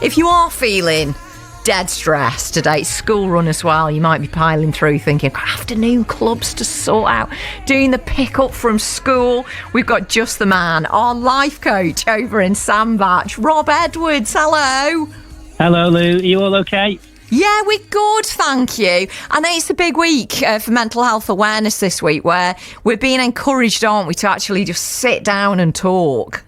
If you are feeling dead stressed today, it's school run as well, you might be piling through thinking, afternoon clubs to sort out, doing the pick up from school. We've got just the man, our life coach over in Sandbach, Rob Edwards. Hello. Hello, Lou. Are you all okay? Yeah, we're good, thank you. I know it's a big week for mental health awareness this week, where we're being encouraged, aren't we, to actually just sit down and talk.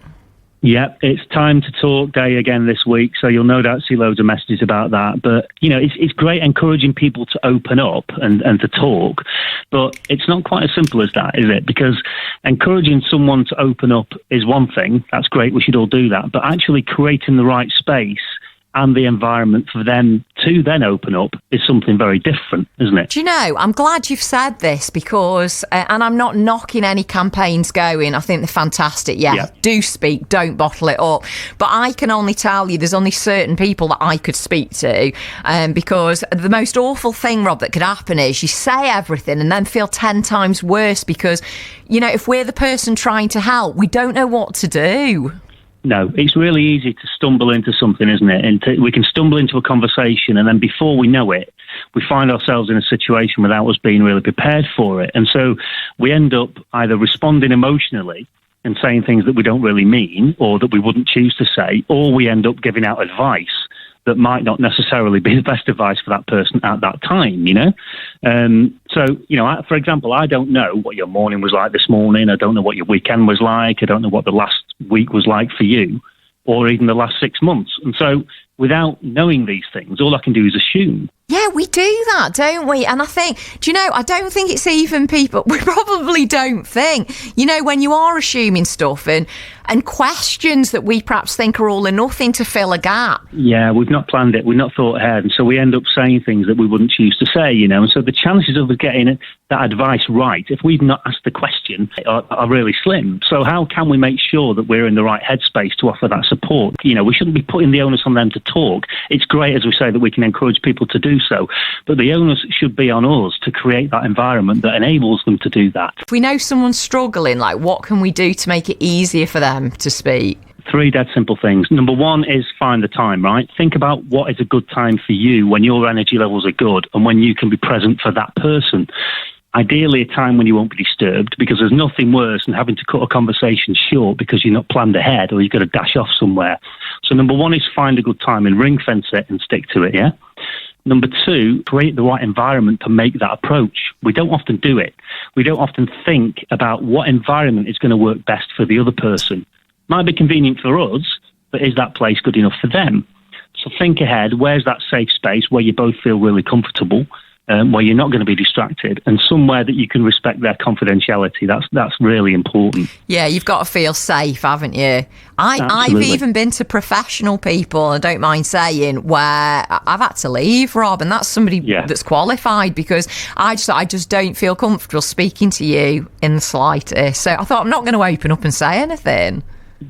Yep, it's time to talk day again this week, so you'll no doubt see loads of messages about that. But, you know, it's great encouraging people to open up and to talk, but it's not quite as simple as that, is it? Because encouraging someone to open up is one thing. That's great, we should all do that. But actually creating the right space and the environment for them to then open up is something very different, isn't it? Do you know, I'm glad you've said this because, and I'm not knocking any campaigns going, I think they're fantastic. Yeah, do speak, don't bottle it up. But I can only tell you there's only certain people that I could speak to, because the most awful thing, Rob, that could happen is you say everything and then feel 10 times worse because, you know, if we're the person trying to help, we don't know what to do. No, it's really easy to stumble into something, isn't it? And we can stumble into a conversation, and then before we know it, we find ourselves in a situation without us being really prepared for it. And so we end up either responding emotionally and saying things that we don't really mean or that we wouldn't choose to say, or we end up giving out advice that might not necessarily be the best advice for that person at that time, you know? So, you know, for example, I don't know what your morning was like this morning. I don't know what your weekend was like. I don't know what the last week was like for you, or even the last 6 months. And so without knowing these things, all I can do is assume. Yeah, we do that, don't we? And I think, do you know, I don't think it's even people, we probably don't think, you know, when you are assuming stuff and questions that we perhaps think are all or nothing to fill a gap. Yeah, we've not planned it, we've not thought ahead, and so we end up saying things that we wouldn't choose to say, you know, and so the chances of us getting that advice right, if we've not asked the question, are really slim. So how can we make sure that we're in the right headspace to offer that support? You know, we shouldn't be putting the onus on them to talk. It's great, as we say, that we can encourage people to do so, but the onus should be on us to create that environment that enables them to do that. If we know someone's struggling, like, what can we do to make it easier for them to speak? 3 dead simple things. Number 1 is find the time, right? Think about what is a good time for you when your energy levels are good and when you can be present for that person. Ideally, a time when you won't be disturbed, because there's nothing worse than having to cut a conversation short because you're not planned ahead or you've got to dash off somewhere. So number 1 is find a good time and ring fence it and stick to it, yeah? Number 2, create the right environment to make that approach. We don't often do it. We don't often think about what environment is going to work best for the other person. Might be convenient for us, but is that place good enough for them? So think ahead, where's that safe space where you both feel really comfortable, where you're not going to be distracted, and somewhere that you can respect their confidentiality. That's really important. Yeah, you've got to feel safe, haven't you? I've even been to professional people, I don't mind saying, where I've had to leave, Rob, and that's somebody that's qualified, because I just don't feel comfortable speaking to you in the slightest. So I thought, I'm not going to open up and say anything.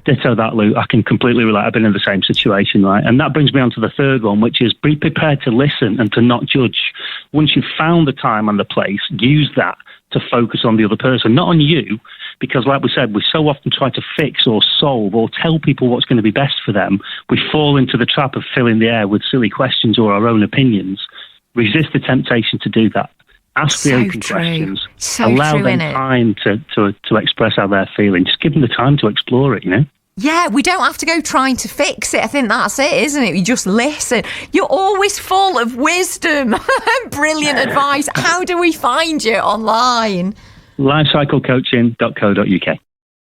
Ditto that, Lou. I can completely relate. I've been in the same situation, right? And that brings me on to the third one, which is be prepared to listen and to not judge. Once you've found the time and the place, use that to focus on the other person, not on you, because like we said, we so often try to fix or solve or tell people what's going to be best for them. We fall into the trap of filling the air with silly questions or our own opinions. Resist the temptation to do that. Ask the open questions. Allow them time to express how they're feeling. Just give them the time to explore it, you know? Yeah, we don't have to go trying to fix it. I think that's it, isn't it? You just listen. You're always full of wisdom. Brilliant advice. How do we find you online? LIFECYCLEcoaching.co.uk.